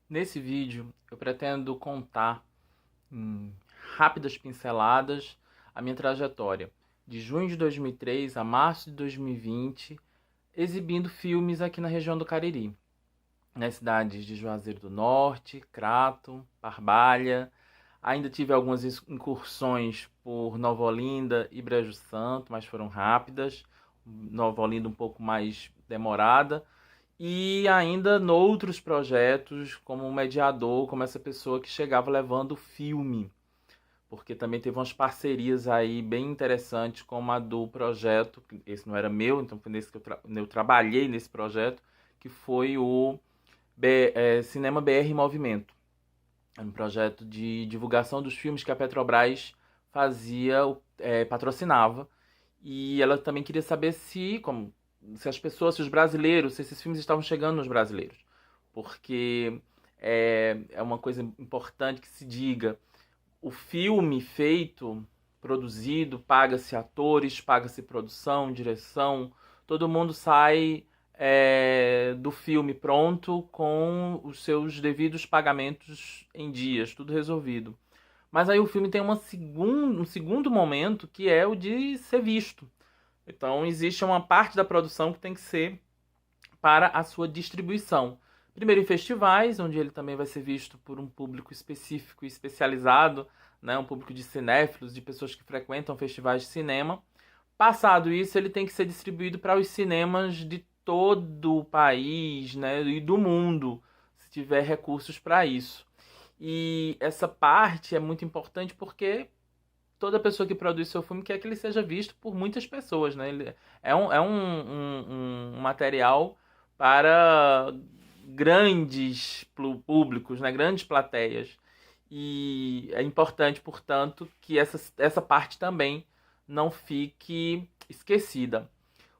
Nesse vídeo, eu pretendo contar em rápidas pinceladas a minha trajetória de junho de 2003 a março de 2020, exibindo filmes aqui na região do Cariri, nas cidades de Juazeiro do Norte, Crato, Barbalha. Ainda tive algumas incursões por Nova Olinda e Brejo Santo, mas foram rápidas. Nova Olinda um pouco mais demorada. E ainda noutros projetos, como um mediador, como essa pessoa que chegava levando o filme. Porque também teve umas parcerias aí bem interessantes, como a do projeto, esse não era meu, então foi nesse que eu trabalhei nesse projeto, que foi o Cinema BR em Movimento. Era um projeto de divulgação dos filmes que a Petrobras fazia, patrocinava. E ela também queria saber se as pessoas, se os brasileiros, se esses filmes estavam chegando nos brasileiros. Porque é uma coisa importante que se diga. O filme feito, produzido, paga-se atores, paga-se produção, direção. Todo mundo sai do filme pronto com os seus devidos pagamentos em dias, tudo resolvido. Mas aí o filme tem um segundo momento que é o de ser visto. Então existe uma parte da produção que tem que ser para a sua distribuição. Primeiro em festivais, onde ele também vai ser visto por um público específico e especializado, né, um público de cinéfilos, de pessoas que frequentam festivais de cinema. Passado isso, ele tem que ser distribuído para os cinemas de todo o país, né, e do mundo, se tiver recursos para isso. E essa parte é muito importante porque toda pessoa que produz seu filme quer que ele seja visto por muitas pessoas, né? Ele é um material para grandes públicos, né? Grandes plateias. E é importante, portanto, que essa parte também não fique esquecida.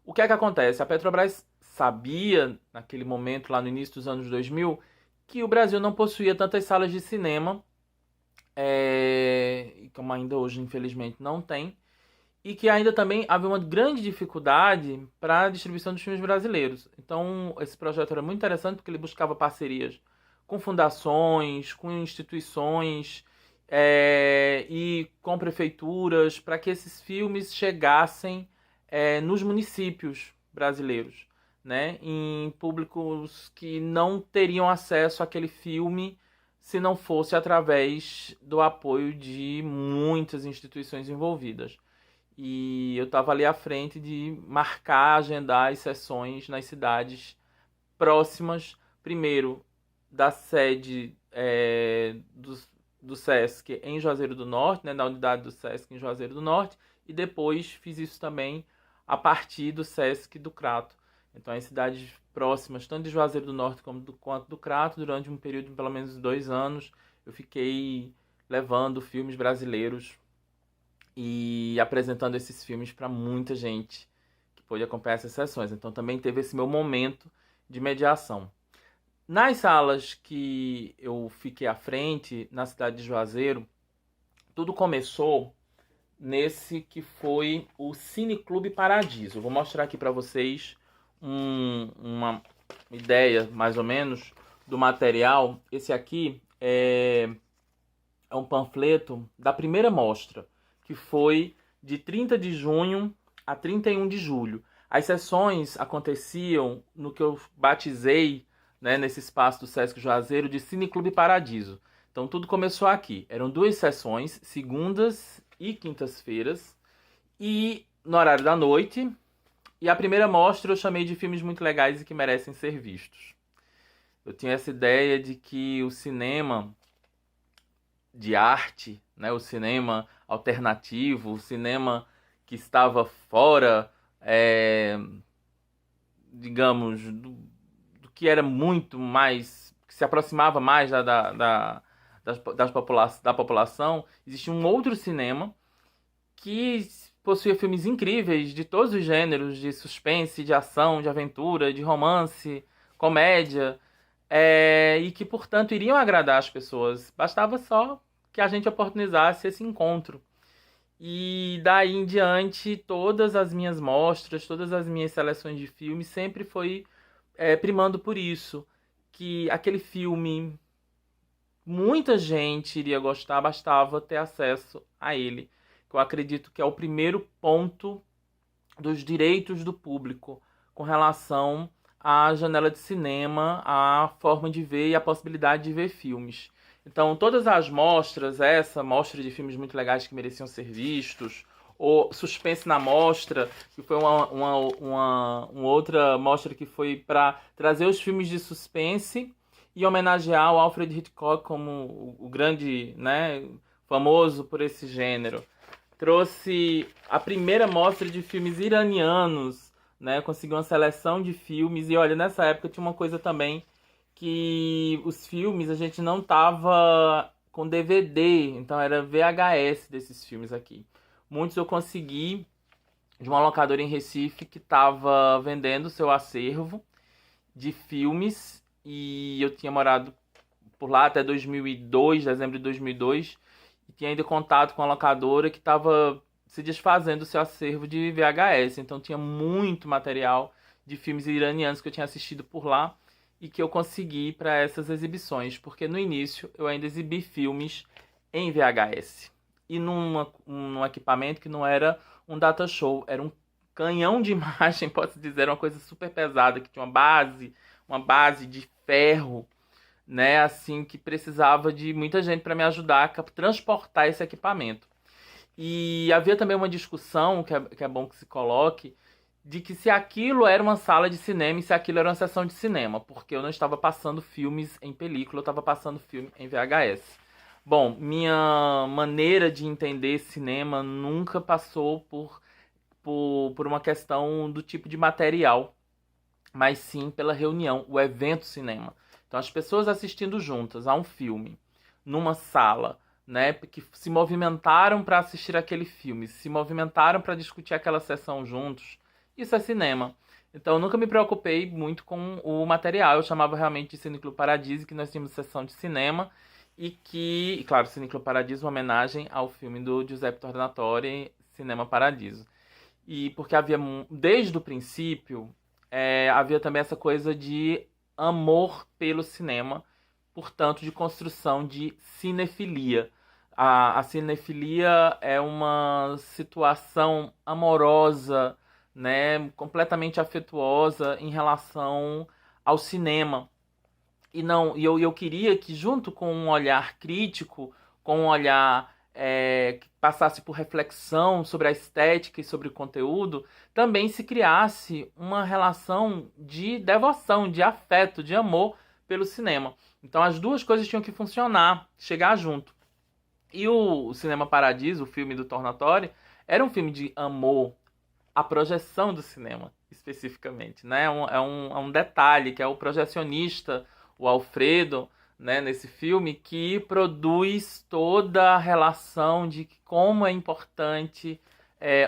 O que é que acontece? A Petrobras sabia, naquele momento, lá no início dos anos 2000, que o Brasil não possuía tantas salas de cinema, como ainda hoje, infelizmente, não tem, e que ainda também havia uma grande dificuldade para a distribuição dos filmes brasileiros. Então, esse projeto era muito interessante porque ele buscava parcerias com fundações, com instituições e com prefeituras para que esses filmes chegassem nos municípios brasileiros, né, em públicos que não teriam acesso àquele filme se não fosse através do apoio de muitas instituições envolvidas. E eu estava ali à frente de marcar, agendar as sessões nas cidades próximas, primeiro da sede do SESC em Juazeiro do Norte, né, na unidade do SESC em Juazeiro do Norte, e depois fiz isso também a partir do SESC do Crato. Então, as cidades próximas, tanto de Juazeiro do Norte quanto do Crato, durante um período de pelo menos 2 anos, eu fiquei levando filmes brasileiros e apresentando esses filmes para muita gente que pôde acompanhar essas sessões. Então, também teve esse meu momento de mediação. Nas salas que eu fiquei à frente, na cidade de Juazeiro, tudo começou nesse que foi o Cineclube Paradiso. Vou mostrar aqui para vocês uma ideia, mais ou menos, do material. Esse aqui é um panfleto da primeira mostra, que foi de 30 de junho a 31 de julho. As sessões aconteciam no que eu batizei, né, nesse espaço do Sesc Juazeiro, de Cineclube Paradiso. Então tudo começou aqui. Eram 2 sessões, segundas e quintas-feiras, e no horário da noite. E a primeira mostra eu chamei de filmes muito legais e que merecem ser vistos. Eu tinha essa ideia de que o cinema de arte, né, o cinema alternativo, o cinema que estava fora, digamos, do que era muito mais, que se aproximava mais da população. Existia um outro cinema que possuía filmes incríveis de todos os gêneros, de suspense, de ação, de aventura, de romance, comédia, e que, portanto, iriam agradar as pessoas. Bastava só que a gente oportunizasse esse encontro. E daí em diante, todas as minhas mostras, todas as minhas seleções de filmes sempre foi primando por isso, que aquele filme muita gente iria gostar, bastava ter acesso a ele. Eu acredito que é o primeiro ponto dos direitos do público com relação à janela de cinema, à forma de ver e à possibilidade de ver filmes. Então, todas as mostras, essa mostra de filmes muito legais que mereciam ser vistos, ou Suspense na Mostra, que foi uma outra mostra que foi para trazer os filmes de suspense e homenagear o Alfred Hitchcock como o grande, né, famoso por esse gênero. Trouxe a primeira mostra de filmes iranianos, né? Conseguiu uma seleção de filmes. E olha, nessa época tinha uma coisa também que os filmes a gente não tava com DVD, então era VHS desses filmes aqui. Muitos eu consegui de uma locadora em Recife que estava vendendo seu acervo de filmes e eu tinha morado por lá até 2002, dezembro de 2002, e tinha ainda contato com a locadora que estava se desfazendo do seu acervo de VHS. Então tinha muito material de filmes iranianos que eu tinha assistido por lá e que eu consegui para essas exibições, porque no início eu ainda exibi filmes em VHS e num equipamento que não era um data show, era um canhão de imagem, posso dizer, era uma coisa super pesada, que tinha uma base de ferro, né, assim, que precisava de muita gente para me ajudar a transportar esse equipamento. E havia também uma discussão, que é bom que se coloque, de que se aquilo era uma sala de cinema e se aquilo era uma sessão de cinema, porque eu não estava passando filmes em película, eu estava passando filme em VHS. Bom, minha maneira de entender cinema nunca passou por uma questão do tipo de material, mas sim pela reunião, o evento cinema. Então, as pessoas assistindo juntas a um filme, numa sala, né, que se movimentaram para assistir aquele filme, se movimentaram para discutir aquela sessão juntos, isso é cinema. Então, eu nunca me preocupei muito com o material. Eu chamava realmente de Cineclube Paradiso, que nós tínhamos sessão de cinema e que, claro, Cineclube Paradiso, uma homenagem ao filme do Giuseppe Tornatore, Cinema Paradiso. E porque havia, desde o princípio, havia também essa coisa de amor pelo cinema, portanto, de construção de cinefilia. A cinefilia é uma situação amorosa, né, completamente afetuosa em relação ao cinema. E eu queria que, junto com um olhar crítico, com um olhar que passasse por reflexão sobre a estética e sobre o conteúdo, também se criasse uma relação de devoção, de afeto, de amor pelo cinema. Então as duas coisas tinham que funcionar, chegar junto. E o Cinema Paradiso, o filme do Tornatore, era um filme de amor à projeção do cinema, especificamente, né? É um detalhe que é o projecionista, o Alfredo, né, nesse filme, que produz toda a relação de como é importante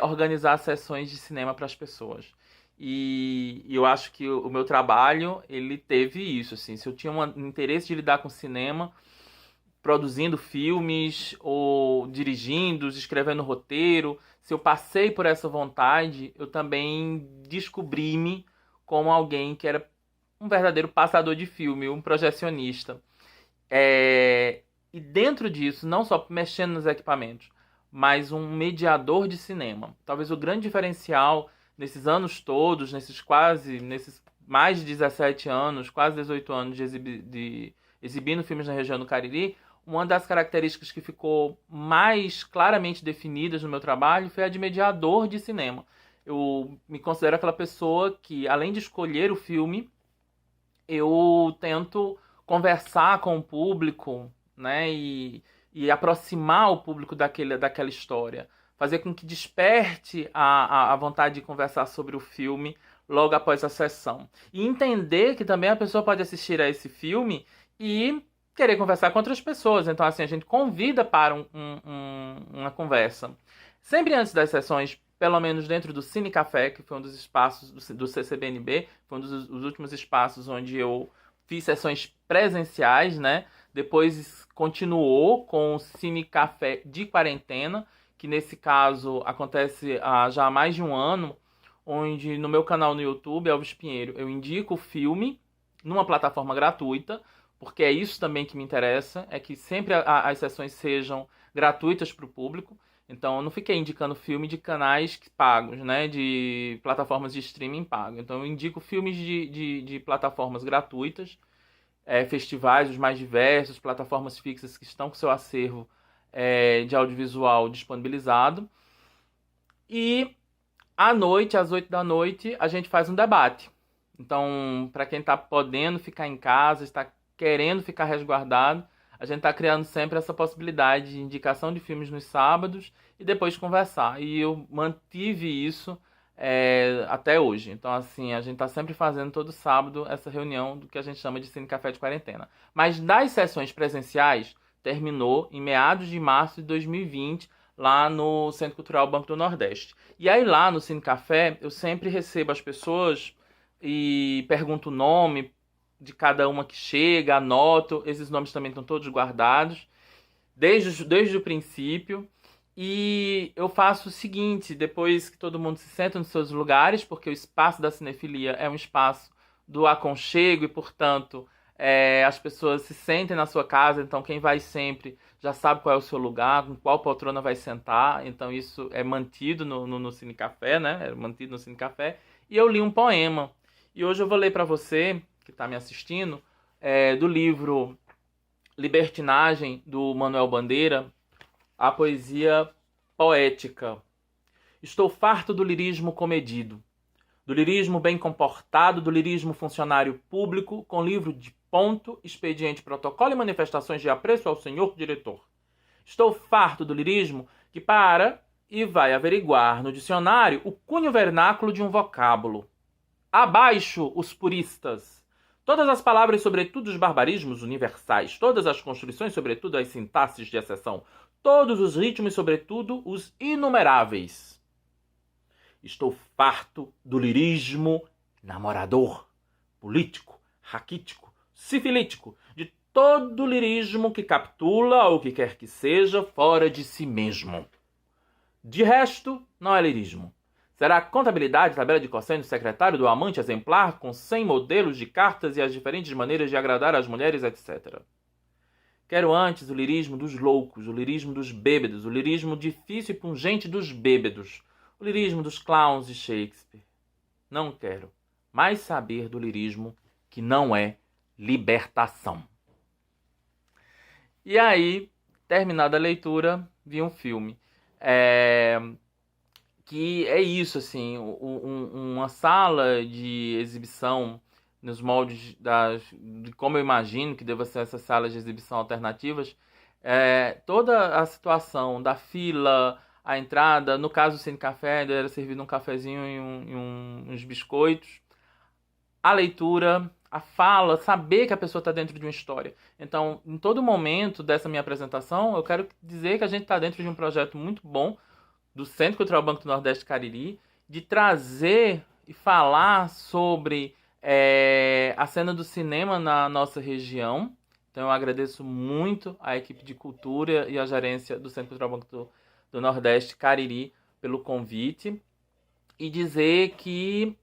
organizar sessões de cinema para as pessoas. E eu acho que o meu trabalho, ele teve isso, assim. Se eu tinha um interesse de lidar com cinema, produzindo filmes, ou dirigindo, escrevendo roteiro, se eu passei por essa vontade, eu também descobri-me como alguém que era um verdadeiro passador de filme, um projecionista. E dentro disso, não só mexendo nos equipamentos, mas um mediador de cinema. Talvez o grande diferencial nesses anos todos, nesses mais de 17 anos, quase 18 anos de exibindo filmes na região do Cariri, uma das características que ficou mais claramente definidas no meu trabalho foi a de mediador de cinema. Eu me considero aquela pessoa que, além de escolher o filme, eu tento conversar com o público, né, e aproximar o público daquela história. Fazer com que desperte a vontade de conversar sobre o filme logo após a sessão. E entender que também a pessoa pode assistir a esse filme e querer conversar com outras pessoas. Então, assim, a gente convida para uma conversa. Sempre antes das sessões, pelo menos dentro do Cine Café, que foi um dos espaços do CCBNB, foi um dos últimos espaços onde eu fiz sessões presenciais, né? Depois continuou com o Cine Café de quarentena, que nesse caso acontece há já mais de um ano, onde no meu canal no YouTube, Elvis Pinheiro, eu indico o filme numa plataforma gratuita, porque é isso também que me interessa, é que sempre as sessões sejam gratuitas para o público. Então, eu não fiquei indicando filme de canais pagos, né? De plataformas de streaming pago. Então, eu indico filmes de plataformas gratuitas, festivais os mais diversos, plataformas fixas que estão com seu acervo de audiovisual disponibilizado. E à noite, às 8 da noite, a gente faz um debate. Então, para quem está podendo ficar em casa, está querendo ficar resguardado, a gente está criando sempre essa possibilidade de indicação de filmes nos sábados e depois conversar. E eu mantive isso até hoje. Então, assim, a gente está sempre fazendo todo sábado essa reunião do que a gente chama de Cine Café de Quarentena. Mas das sessões presenciais, terminou em meados de março de 2020, lá no Centro Cultural Banco do Nordeste. E aí lá no Cine Café, eu sempre recebo as pessoas e pergunto o nome de cada uma que chega, anoto. Esses nomes também estão todos guardados, desde o princípio. E eu faço o seguinte, depois que todo mundo se senta nos seus lugares, porque o espaço da cinefilia é um espaço do aconchego e, portanto, as pessoas se sentem na sua casa, então quem vai sempre já sabe qual é o seu lugar, com qual poltrona vai sentar, então isso é mantido no Cine Café, né? É mantido no Cine Café. E eu li um poema. E hoje eu vou ler para você, que está me assistindo, do livro Libertinagem, do Manuel Bandeira, a poesia poética. Estou farto do lirismo comedido, do lirismo bem comportado, do lirismo funcionário público, com livro de ponto, expediente, protocolo e manifestações de apreço ao senhor diretor. Estou farto do lirismo que para e vai averiguar no dicionário o cunho vernáculo de um vocábulo. Abaixo os puristas! Todas as palavras, sobretudo os barbarismos universais, todas as construções, sobretudo as sintaxes de exceção, todos os ritmos, sobretudo os inumeráveis. Estou farto do lirismo namorador, político, raquítico, sifilítico, de todo lirismo que capitula ou que quer que seja fora de si mesmo. De resto, não é lirismo. Será contabilidade, tabela de cosseno, secretário do amante exemplar, com 100 modelos de cartas e as diferentes maneiras de agradar as mulheres, etc. Quero antes o lirismo dos loucos, o lirismo dos bêbados, o lirismo difícil e pungente dos bêbados, o lirismo dos clowns de Shakespeare. Não quero mais saber do lirismo que não é libertação. E aí, terminada a leitura, vi um filme. Que é isso, assim, uma sala de exibição nos moldes de como eu imagino que deva ser essas salas de exibição alternativas, toda a situação da fila, a entrada, no caso do Cine Café, era servido um cafezinho e uns biscoitos, a leitura, a fala, saber que a pessoa está dentro de uma história. Então, em todo momento dessa minha apresentação, eu quero dizer que a gente está dentro de um projeto muito bom do Centro Cultural Banco do Nordeste Cariri, de trazer e falar sobre a cena do cinema na nossa região. Então eu agradeço muito à equipe de cultura e à gerência do Centro Cultural Banco do Nordeste Cariri pelo convite e dizer que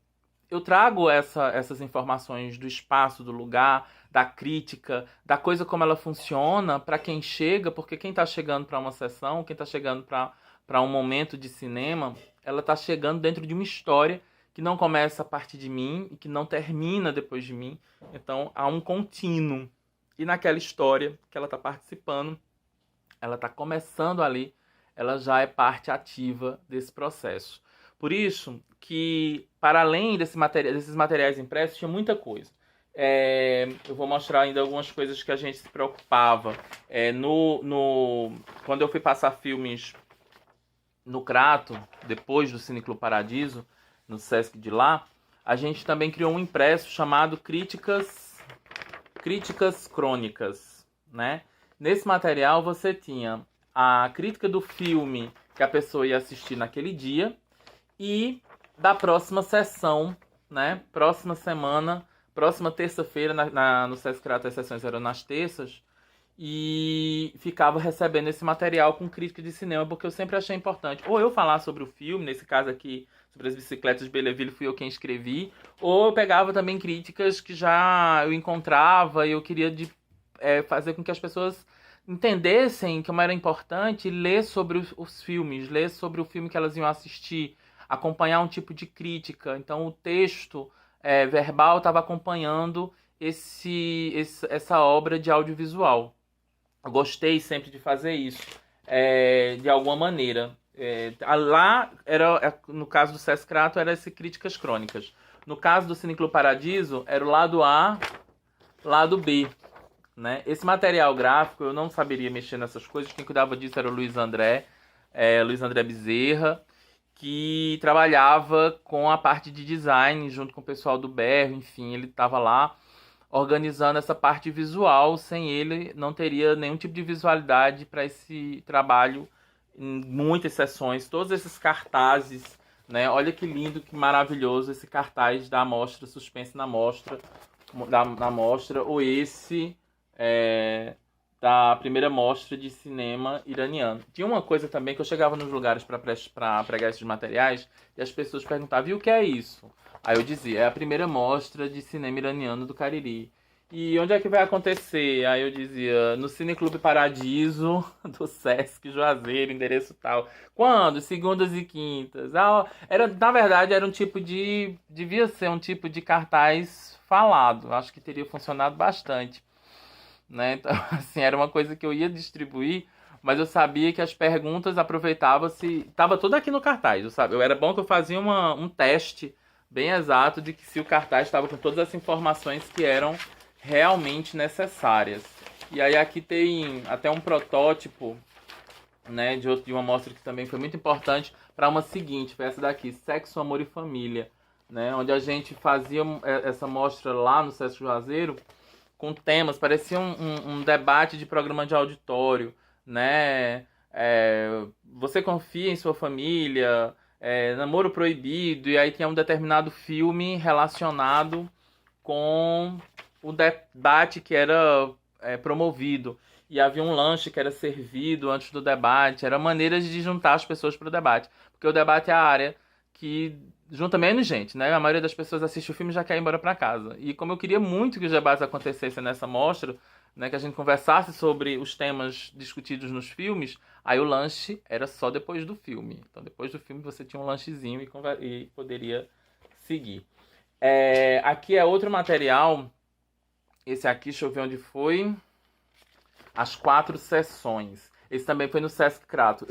eu trago essas informações do espaço, do lugar, da crítica, da coisa como ela funciona para quem chega, porque quem está chegando para uma sessão, quem está chegando para um momento de cinema, ela está chegando dentro de uma história que não começa a partir de mim e que não termina depois de mim. Então, há um contínuo. E naquela história que ela está participando, ela está começando ali, ela já é parte ativa desse processo. Por isso que, para além desses materiais impressos, tinha muita coisa. Eu vou mostrar ainda algumas coisas que a gente se preocupava. Quando eu fui passar filmes no Crato, depois do Cine Clube Paradiso, no Sesc de lá, a gente também criou um impresso chamado Críticas Crônicas, né? Nesse material você tinha a crítica do filme que a pessoa ia assistir naquele dia e da próxima sessão, né? Próxima semana, próxima terça-feira, no Sesc Crato as sessões eram nas terças, e ficava recebendo esse material com crítica de cinema, porque eu sempre achei importante ou eu falar sobre o filme, nesse caso aqui sobre as bicicletas de Belleville fui eu quem escrevi, ou eu pegava também críticas que já eu encontrava e eu queria fazer com que as pessoas entendessem como era importante ler sobre os filmes, ler sobre o filme que elas iam assistir, acompanhar um tipo de crítica. Então o texto verbal estava acompanhando essa obra de audiovisual. Eu gostei sempre de fazer isso, de alguma maneira. Lá, no caso do Sesc Crato, era esse Críticas Crônicas. No caso do Cineclube Paradiso, era o lado A, lado B. Né? Esse material gráfico, eu não saberia mexer nessas coisas. Quem cuidava disso era o Luiz André Bezerra, que trabalhava com a parte de design junto com o pessoal do Berro. Enfim, ele estava lá organizando essa parte visual. Sem ele, não teria nenhum tipo de visualidade para esse trabalho em muitas sessões. Todos esses cartazes, né? Olha que lindo, que maravilhoso esse cartaz da amostra, suspense na mostra, na mostra, ou esse da primeira mostra de cinema iraniano. Tinha uma coisa também que eu chegava nos lugares para pregar esses materiais e as pessoas perguntavam: e o que é isso? Aí eu dizia: é a primeira mostra de cinema iraniano do Cariri. E onde é que vai acontecer? Aí eu dizia: no Cineclube Paradiso do Sesc Juazeiro, endereço tal. Quando? Segundas e quintas. Na verdade, era um tipo devia ser um tipo de cartaz falado. Acho que teria funcionado bastante. Né? Então, assim, era uma coisa que eu ia distribuir, mas eu sabia que as perguntas aproveitavam-se. Tava tudo aqui no cartaz, era bom que eu fazia um teste bem exato de que se o cartaz estava com todas as informações que eram realmente necessárias. E aí aqui tem até um protótipo, né, de uma mostra que também foi muito importante para uma seguinte, foi essa daqui, Sexo, Amor e Família, né, onde a gente fazia essa mostra lá no Sesc Juazeiro com temas, parecia um debate de programa de auditório, né? Você confia em sua família, namoro proibido, e aí tinha um determinado filme relacionado com o debate que era promovido. E havia um lanche que era servido antes do debate, era maneiras de juntar as pessoas para o debate, porque o debate é a área que junta menos gente, né? A maioria das pessoas assiste o filme e já quer ir embora para casa. E como eu queria muito que os debates acontecessem nessa mostra, né, que a gente conversasse sobre os temas discutidos nos filmes, aí o lanche era só depois do filme. Então depois do filme você tinha um lanchezinho e poderia seguir. Aqui é outro material. Esse aqui, deixa eu ver onde foi. As 4 sessões. Esse também foi no Sesc Crato.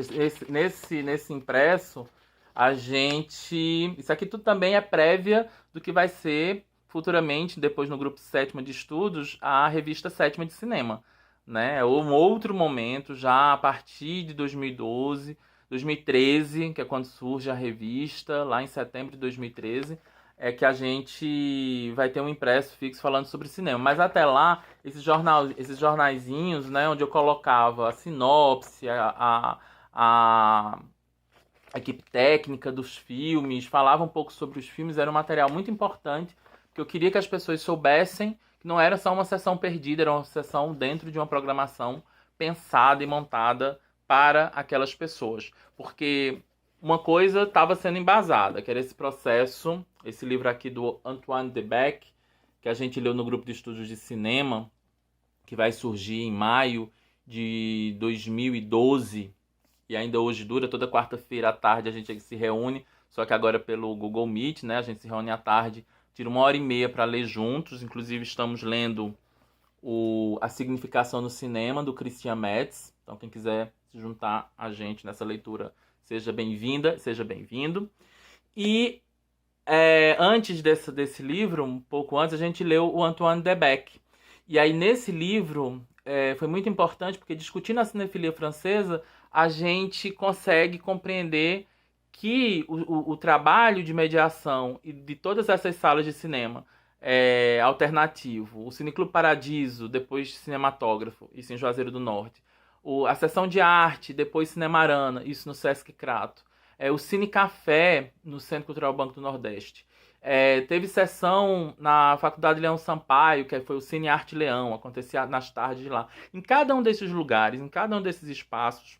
Nesse impresso, a gente... Isso aqui tudo também é prévia do que vai ser futuramente, depois no grupo 7º de estudos, a revista 7ª de cinema. Né? Um outro momento, já a partir de 2012, 2013, que é quando surge a revista, lá em setembro de 2013, é que a gente vai ter um impresso fixo falando sobre cinema. Mas até lá, esses jornaizinhos, né, onde eu colocava a sinopse, a equipe técnica dos filmes, falava um pouco sobre os filmes, era um material muito importante, porque eu queria que as pessoas soubessem que não era só uma sessão perdida, era uma sessão dentro de uma programação pensada e montada para aquelas pessoas. Porque uma coisa estava sendo embasada, que era esse processo, esse livro aqui do Antoine Debec, que a gente leu no grupo de estudos de cinema, que vai surgir em maio de 2012, e ainda hoje dura, toda quarta-feira à tarde a gente se reúne, só que agora pelo Google Meet, né? A gente se reúne à tarde, tira 1h30 para ler juntos, inclusive estamos lendo A Significação no Cinema, do Christian Metz, então quem quiser se juntar a gente nessa leitura, seja bem-vinda, seja bem-vindo. E antes desse livro, um pouco antes, a gente leu o Antoine Debec. E aí nesse livro foi muito importante, porque discutindo a cinefilia francesa, a gente consegue compreender que o trabalho de mediação e de todas essas salas de cinema alternativo, o Cineclube Paradiso, depois Cinematógrafo, isso em Juazeiro do Norte, a Sessão de Arte, depois Cinemarana, isso no Sesc Crato, o Cine Café, no Centro Cultural Banco do Nordeste. Teve sessão na Faculdade Leão Sampaio, que foi o Cine Arte Leão, acontecia nas tardes lá. Em cada um desses lugares, em cada um desses espaços,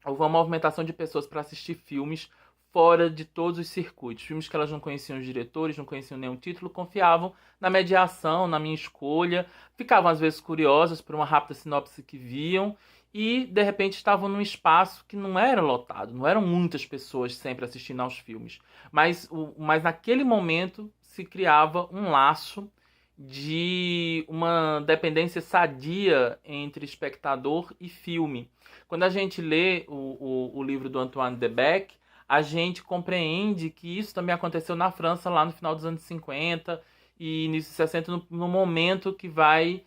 houve uma movimentação de pessoas para assistir filmes fora de todos os circuitos. Filmes que elas não conheciam os diretores, não conheciam nenhum título, confiavam na mediação, na minha escolha, ficavam às vezes curiosas por uma rápida sinopse que viam e de repente estavam num espaço que não era lotado, não eram muitas pessoas sempre assistindo aos filmes, mas naquele momento se criava um laço de uma dependência sadia entre espectador e filme. Quando a gente lê o livro do Antoine de Beck, a gente compreende que isso também aconteceu na França lá no final dos anos 50 e início de 60, no momento que vai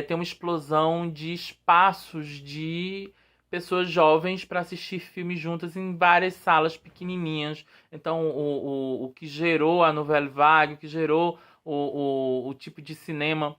ter uma explosão de espaços de pessoas jovens para assistir filmes juntas em várias salas pequenininhas. Então, o que gerou a Nouvelle Vague, o que gerou o tipo de cinema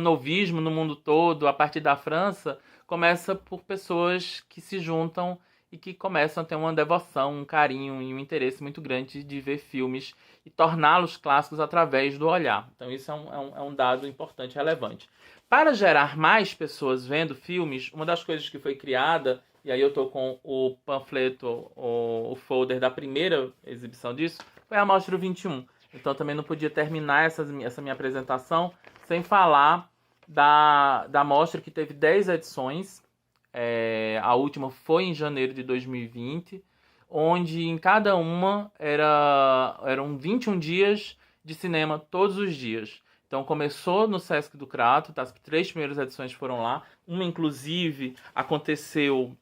novismo no mundo todo, a partir da França, começa por pessoas que se juntam e que começam a ter uma devoção, um carinho e um interesse muito grande de ver filmes e torná-los clássicos através do olhar. Então isso é um dado importante, relevante. Para gerar mais pessoas vendo filmes, uma das coisas que foi criada, e aí eu estou com o panfleto, o folder da primeira exibição disso, foi a Mostra 21. Então também não podia terminar essa minha apresentação sem falar da mostra que teve 10 edições. A última foi em janeiro de 2020, onde em cada uma eram 21 dias de cinema todos os dias. Então começou no Sesc do Crato, as 3 primeiras edições foram lá. Uma, inclusive, aconteceu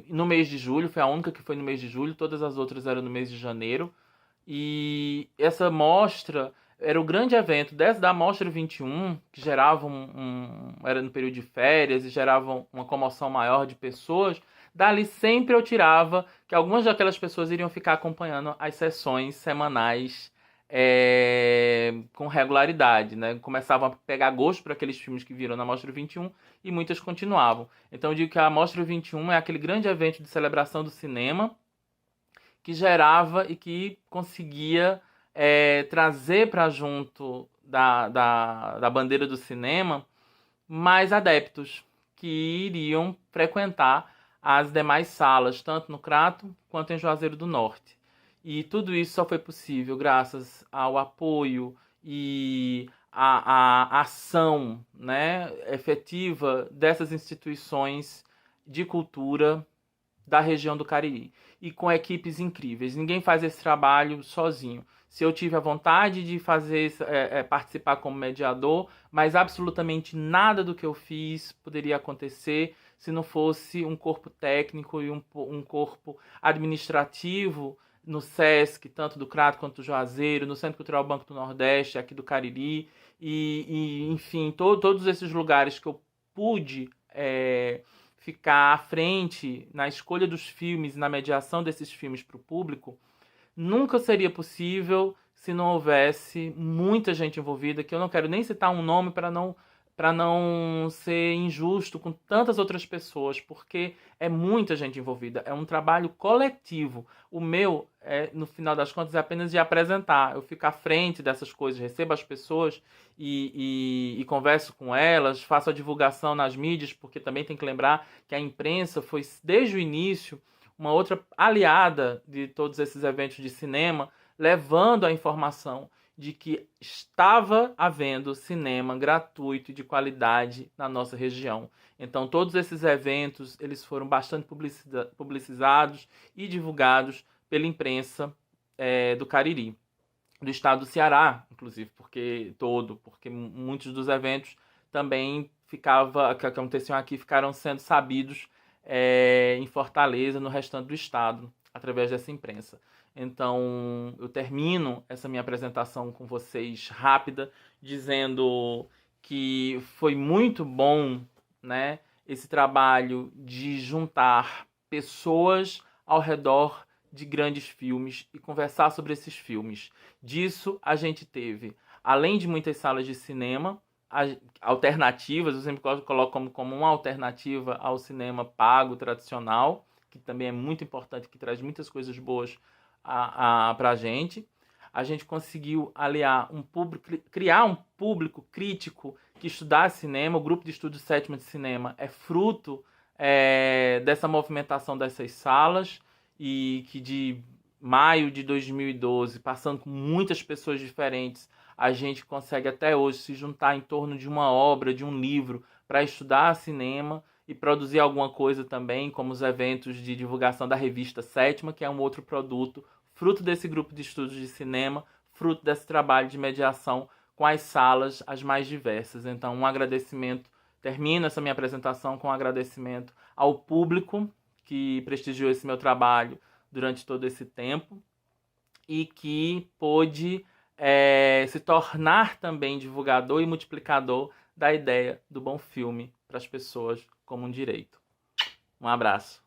no mês de julho, foi a única que foi no mês de julho, todas as outras eram no mês de janeiro. E essa mostra era o grande evento da Mostra 21, que gerava era no período de férias e gerava uma comoção maior de pessoas. Dali sempre eu tirava que algumas daquelas pessoas iriam ficar acompanhando as sessões semanais com regularidade, né? Começavam a pegar gosto por aqueles filmes que viram na Mostra 21 e muitas continuavam. Então eu digo que a Mostra 21 é aquele grande evento de celebração do cinema que gerava e que conseguia trazer para junto da bandeira do cinema mais adeptos que iriam frequentar as demais salas, tanto no Crato quanto em Juazeiro do Norte. E tudo isso só foi possível graças ao apoio e à ação, né, efetiva dessas instituições de cultura da região do Cariri e com equipes incríveis. Ninguém faz esse trabalho sozinho. Se eu tive a vontade de participar como mediador, mas absolutamente nada do que eu fiz poderia acontecer se não fosse um corpo técnico e um corpo administrativo no Sesc, tanto do Crato quanto do Juazeiro, no Centro Cultural Banco do Nordeste, aqui do Cariri, enfim, todos esses lugares que eu pude ficar à frente na escolha dos filmes e na mediação desses filmes para o público, nunca seria possível se não houvesse muita gente envolvida, que eu não quero nem citar um nome para não ser injusto com tantas outras pessoas, porque é muita gente envolvida, é um trabalho coletivo. O meu, no final das contas, é apenas de apresentar. Eu fico à frente dessas coisas, recebo as pessoas e converso com elas, faço a divulgação nas mídias, porque também tem que lembrar que a imprensa foi, desde o início, uma outra aliada de todos esses eventos de cinema, levando a informação de que estava havendo cinema gratuito e de qualidade na nossa região. Então, todos esses eventos eles foram bastante publicizados e divulgados pela imprensa do Cariri, do estado do Ceará, inclusive, porque muitos dos eventos também que aconteciam aqui ficaram sendo sabidos em Fortaleza, no restante do estado, através dessa imprensa. Então, eu termino essa minha apresentação com vocês rápida, dizendo que foi muito bom, né, esse trabalho de juntar pessoas ao redor de grandes filmes e conversar sobre esses filmes. Disso a gente teve, além de muitas salas de cinema, alternativas, eu sempre coloco como uma alternativa ao cinema pago tradicional, que também é muito importante, que traz muitas coisas boas para a gente. A gente conseguiu aliar criar um público crítico que estudasse cinema. O grupo de estudo sétima de cinema é fruto dessa movimentação dessas salas, e que de maio de 2012, passando com muitas pessoas diferentes, a gente consegue até hoje se juntar em torno de uma obra, de um livro, para estudar cinema e produzir alguma coisa também, como os eventos de divulgação da revista Sétima, que é um outro produto, fruto desse grupo de estudos de cinema, fruto desse trabalho de mediação com as salas as mais diversas. Então, um agradecimento, termino essa minha apresentação com um agradecimento ao público que prestigiou esse meu trabalho durante todo esse tempo e que pôde se tornar também divulgador e multiplicador da ideia do bom filme para as pessoas como um direito. Um abraço.